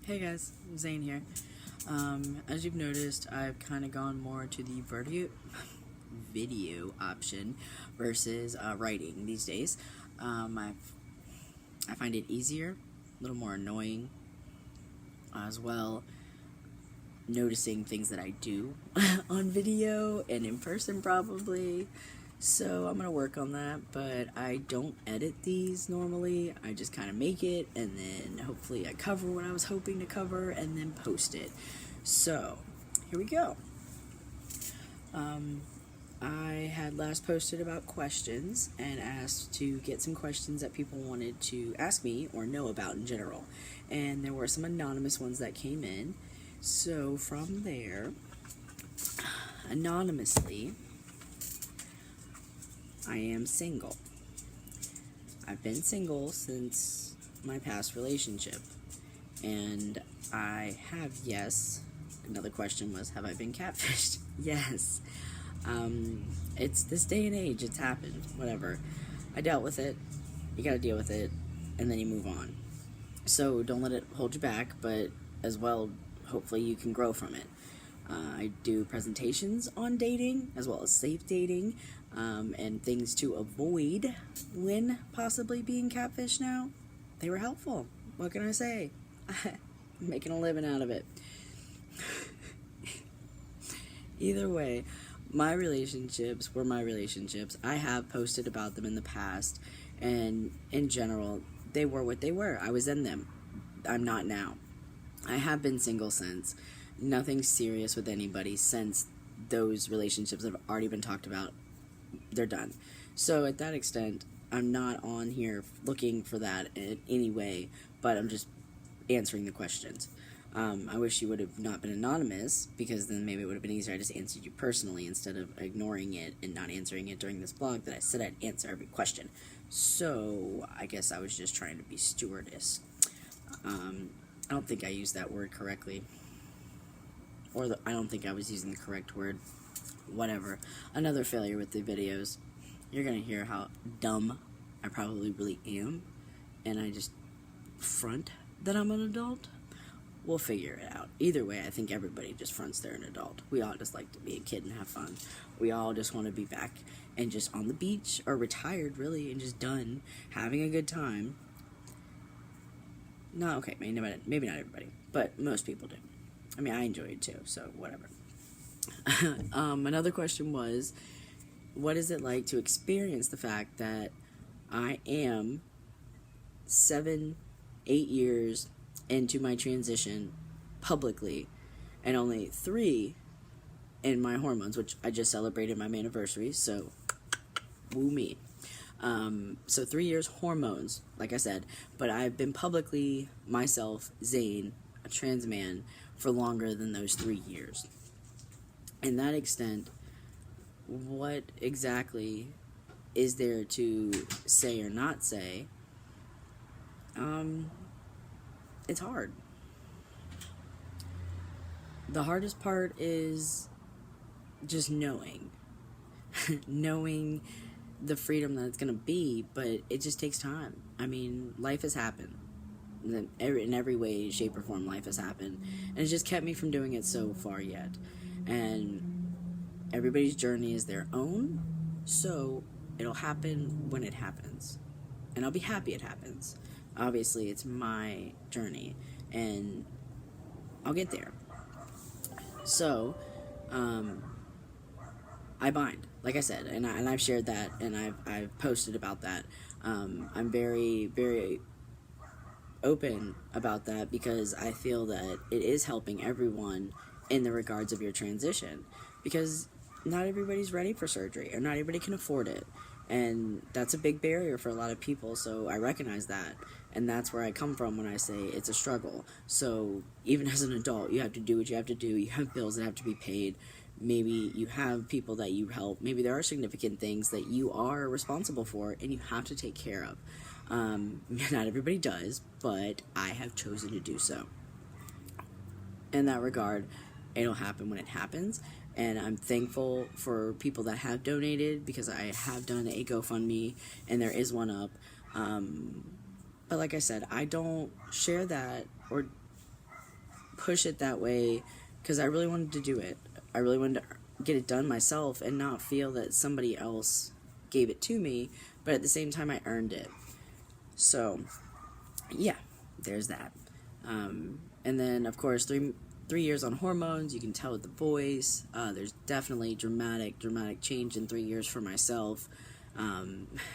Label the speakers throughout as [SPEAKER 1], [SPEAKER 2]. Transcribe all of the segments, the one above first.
[SPEAKER 1] Hey guys, Zane here. As you've noticed, I've kind of gone more to the video option versus writing these days. I find it easier, a little more annoying, as well noticing things that I do on video and in person probably. So I'm going to work on that, but I don't edit these normally. I just kind of make it, and then hopefully I cover what I was hoping to cover, and then post it. So, here we go. I had last posted about questions and asked to get some questions that people wanted to ask me or know about in general. And there were some anonymous ones that came in. So from there, anonymously, I am single. I've been single since my past relationship. And I have, yes. Another question was, have I been catfished? Yes. It's this day and age, it's happened, whatever. I dealt with it, you gotta deal with it, and then you move on. So don't let it hold you back, but as well, hopefully you can grow from it. I do presentations on dating, as well as safe dating, and things to avoid when possibly being catfished now. They were helpful. What can I say? I'm making a living out of it. Either way, my relationships were my relationships. I have posted about them in the past, and in general, they were what they were. I was in them. I'm not now. I have been single since. Nothing serious with anybody since those relationships have already been talked about. They're done. So at that extent, I'm not on here looking for that in any way, but I'm just answering the questions. I wish you would have not been anonymous, because then maybe it would have been easier. I just answered you personally instead of ignoring it and not answering it during this blog that I said I'd answer every question. So I guess I was just trying to be stewardess. I don't think I used that word correctly. I don't think I was using the correct word. Whatever. Another failure with the videos. You're going to hear how dumb I probably really am, and I just front that I'm an adult. We'll figure it out. Either way, I think everybody just fronts they're an adult. We all just like to be a kid and have fun. We all just want to be back and just on the beach, or retired really, and just done, having a good time. No, okay, maybe not everybody, but most people do. I mean, I enjoy it too, so whatever. Another question was, what is it like to experience the fact that I am 7-8 years into my transition publicly, and only 3 in my hormones, which I just celebrated my anniversary, so woo me. So 3 years hormones, like I said, but I've been publicly myself, Zane, a trans man, for longer than those 3 years. In that extent, what exactly is there to say or not say? It's hard. The hardest part is just knowing. Knowing the freedom that it's going to be, but it just takes time. I mean, life has happened. In every way, shape, or form, life has happened. And it's just kept me from doing it so far yet. And everybody's journey is their own, so it'll happen when it happens. And I'll be happy it happens. Obviously, it's my journey, and I'll get there. So, I bind, like I said, and I've shared that, and I've posted about that. I'm very, very open about that, because I feel that it is helping everyone in the regards of your transition, because not everybody's ready for surgery, or not everybody can afford it, and that's a big barrier for a lot of people. So I recognize that, and that's where I come from when I say it's a struggle. So even as an adult, you have to do what you have to do. You have bills that have to be paid. Maybe you have people that you help. Maybe there are significant things that you are responsible for and you have to take care of. Not everybody does, but I have chosen to do so. In that regard, it'll happen when it happens, and I'm thankful for people that have donated, because I have done a GoFundMe, and there is one up. But like I said, I don't share that or push it that way because I really wanted to do it. I really wanted to get it done myself and not feel that somebody else gave it to me, but at the same time I earned it. So yeah, there's that. And then of course 3 years on hormones, you can tell with the voice. There's definitely dramatic change in 3 years for myself.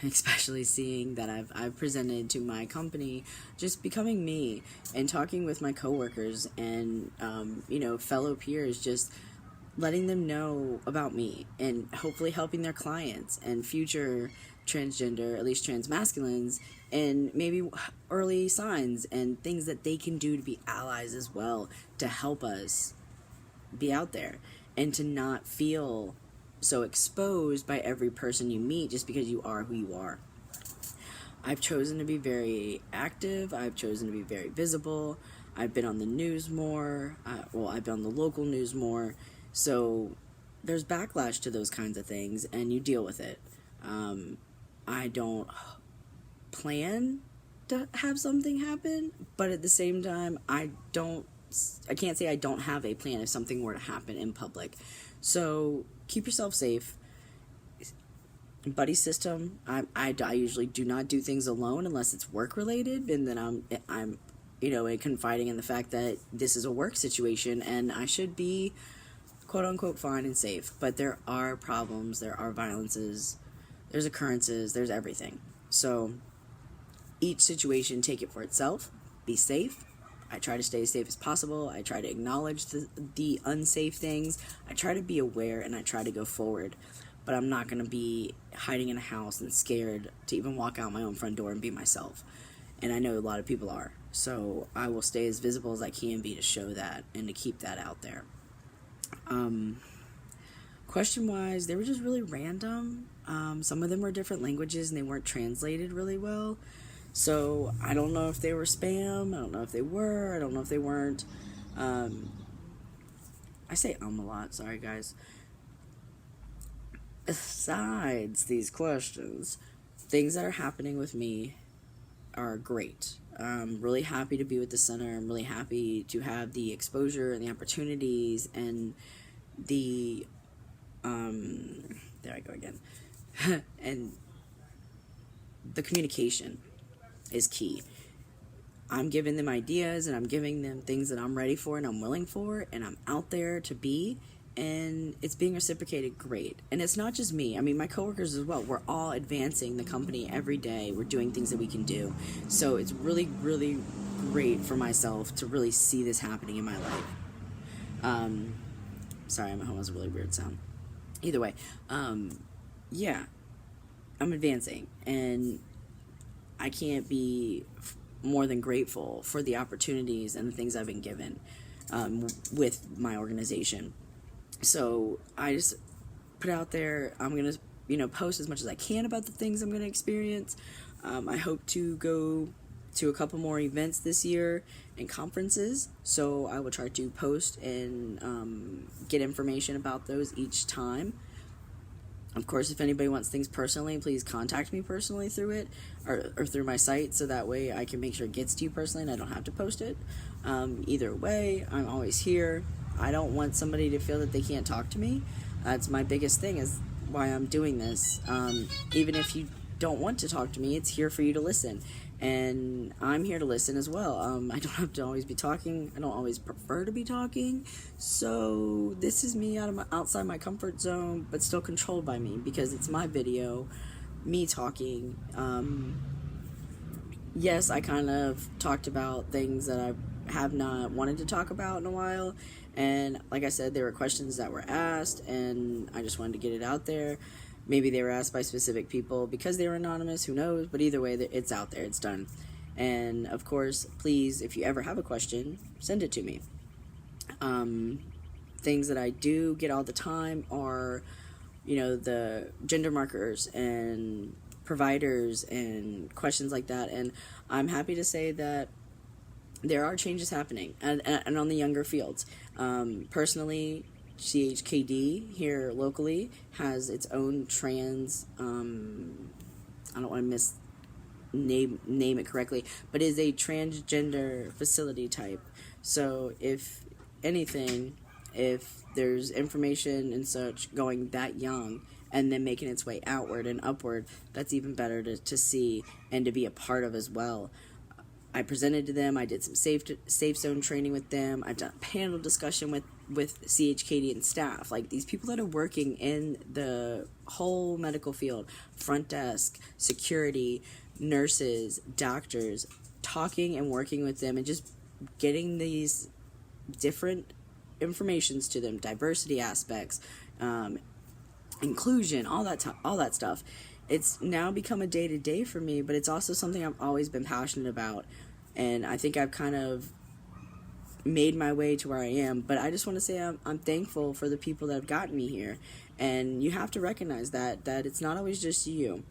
[SPEAKER 1] Especially seeing that I've presented to my company, just becoming me and talking with my coworkers and fellow peers, just letting them know about me and hopefully helping their clients and future transgender, at least trans masculines, and maybe early signs and things that they can do to be allies as well, to help us be out there and to not feel so exposed by every person you meet just because you are who you are. I've chosen to be very active. I've chosen to be very visible. I've been on the news more. I've been on the local news more. So there's backlash to those kinds of things, and you deal with it. I don't plan to have something happen, but at the same time, I can't say I don't have a plan if something were to happen in public. So keep yourself safe. Buddy system. I usually do not do things alone unless it's work related, and then I'm confiding in the fact that this is a work situation and I should be quote unquote fine and safe. But there are problems, there are violences, there's occurrences, there's everything. So each situation, take it for itself. Be safe. I try to stay as safe as possible. I try to acknowledge the unsafe things. I try to be aware and I try to go forward. But I'm not going to be hiding in a house and scared to even walk out my own front door and be myself. And I know a lot of people are. So I will stay as visible as I can be to show that and to keep that out there. Question-wise, they were just really random. Some of them were different languages and they weren't translated really well. So I don't know if they were spam. I don't know if they were. I don't know if they weren't. I say a lot. Sorry, guys. Besides these questions, things that are happening with me are great. I'm really happy to be with the center. I'm really happy to have the exposure and the opportunities and the there I go again. And the communication is key. I'm giving them ideas and I'm giving them things that I'm ready for and I'm willing for and I'm out there to be, and it's being reciprocated great. And it's not just me. I mean, my coworkers as well. We're all advancing the company every day. We're doing things that we can do. So it's really, really great for myself to really see this happening in my life. Sorry, my home has a really weird sound. Either way, yeah, I'm advancing and I can't be more than grateful for the opportunities and the things I've been given with my organization. So I just put out there, I'm going to, post as much as I can about the things I'm going to experience. I hope to go to a couple more events this year and conferences. So I will try to post and get information about those each time. Of course, if anybody wants things personally, please contact me personally through it or through my site, so that way I can make sure it gets to you personally and I don't have to post it. Either way, I'm always here. I don't want somebody to feel that they can't talk to me. That's my biggest thing, is why I'm doing this. Even if you don't want to talk to me, it's here for you to listen. And I'm here to listen as well. I don't have to always be talking. I don't always prefer to be talking. So this is me outside my comfort zone, but still controlled by me because it's my video, me talking. Yes, I kind of talked about things that I have not wanted to talk about in a while. And like I said, there were questions that were asked, and I just wanted to get it out there. Maybe they were asked by specific people because they were anonymous, who knows? But either way, it's out there, it's done. And of course, please, if you ever have a question, send it to me. Things that I do get all the time are, the gender markers and providers and questions like that. And I'm happy to say that there are changes happening and on the younger fields. Personally, CHKD here locally has its own trans, I don't want to name it correctly, but is a transgender facility type. So if anything, if there's information and such going that young and then making its way outward and upward, that's even better to see and to be a part of as well. I presented to them. I did some safe zone training with them. I've done a panel discussion with CHKD and staff. Like, these people that are working in the whole medical field, front desk, security, nurses, doctors, talking and working with them and just getting these different informations to them, diversity aspects, inclusion, all that stuff. It's now become a day-to-day for me, but it's also something I've always been passionate about, and I think I've kind of made my way to where I am. But I just want to say I'm thankful for the people that have gotten me here, and you have to recognize that it's not always just you.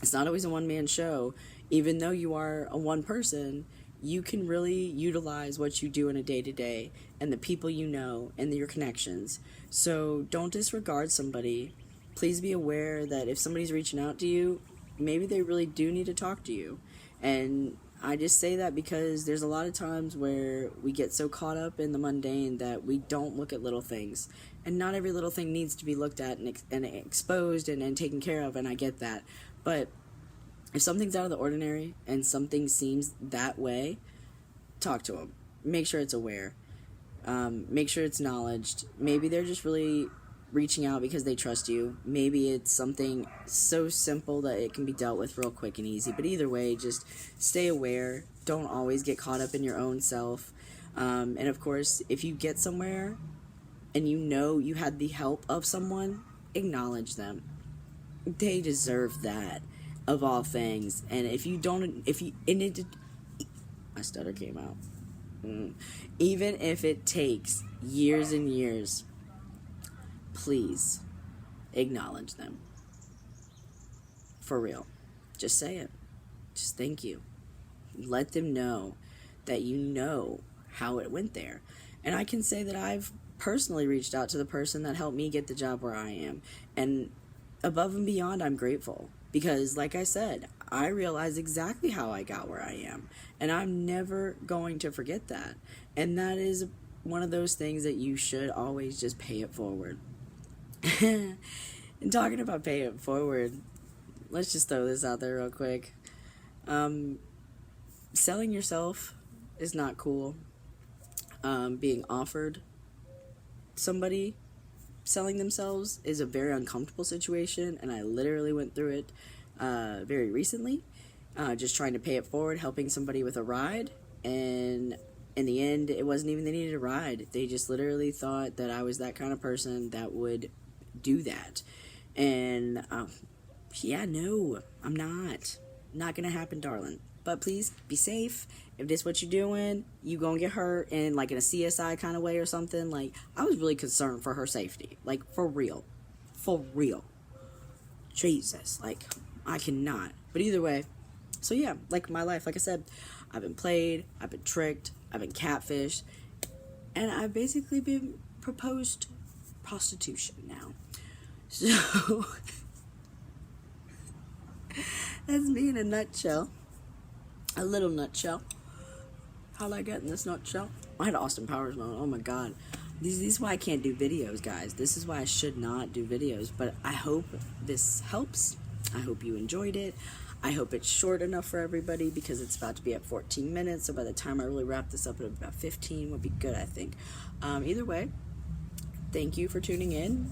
[SPEAKER 1] It's not always a one-man show. Even though you are a one person, you can really utilize what you do in a day-to-day and the people you know and your connections. So don't disregard somebody. Please be aware that if somebody's reaching out to you, maybe they really do need to talk to you. And I just say that because there's a lot of times where we get so caught up in the mundane that we don't look at little things. And not every little thing needs to be looked at and exposed and taken care of, and I get that. But if something's out of the ordinary and something seems that way, talk to them. Make sure it's aware. Make sure it's acknowledged. Maybe they're just really reaching out because they trust you. Maybe it's something so simple that it can be dealt with real quick and easy. But either way, just stay aware. Don't always get caught up in your own self. And of course, if you get somewhere and you know you had the help of someone, acknowledge them. They deserve that, of all things. And if you don't, my stutter came out. Even if it takes years and years, please acknowledge them. For real. Just say it. Just thank you. Let them know that you know how it went there. And I can say that I've personally reached out to the person that helped me get the job where I am. And above and beyond, I'm grateful. Because, like I said, I realize exactly how I got where I am. And I'm never going to forget that. And that is one of those things that you should always just pay it forward. And talking about pay it forward, let's just throw this out there real quick. Selling yourself is not cool. Being offered somebody selling themselves is a very uncomfortable situation, and I literally went through it very recently, just trying to pay it forward, helping somebody with a ride, and in the end, it wasn't even they needed a ride. They just literally thought that I was that kind of person that would do that. And yeah, no, I'm not gonna happen, darling. But please be safe. If this is what you're doing, you gonna get hurt in like in a CSI kind of way or something. Like, I was really concerned for her safety, like for real. Jesus, like, I cannot. But either way, so yeah, like my life, like I said, I've been played, I've been tricked, I've been catfished, and I've basically been proposed prostitution now. So that's me in a nutshell. A little nutshell. How'd I get in this nutshell? I had Austin Powers moment. Oh my god. This is why I can't do videos, guys. This is why I should not do videos. But I hope this helps. I hope you enjoyed it. I hope it's short enough for everybody because it's about to be at 14 minutes. So by the time I really wrap this up at about 15 would be good, I think. Either way, thank you for tuning in.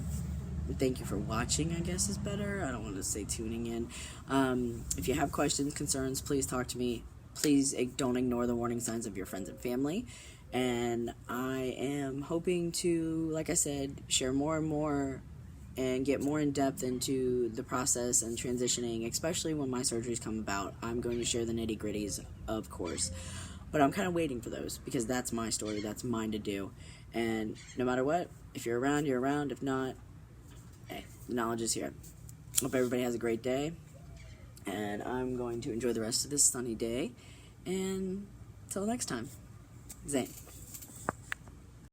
[SPEAKER 1] Thank you for watching, I guess is better. I don't want to say tuning in. If you have questions, concerns, please talk to me. Please don't ignore the warning signs of your friends and family. And I am hoping to, like I said, share more and more and get more in depth into the process and transitioning, especially when my surgeries come about. I'm going to share the nitty-gritties, of course. But I'm kind of waiting for those because that's my story. That's mine to do. And no matter what, if you're around, you're around. If not, hey, the knowledge is here. Hope everybody has a great day. And I'm going to enjoy the rest of this sunny day. And until next time, Zane.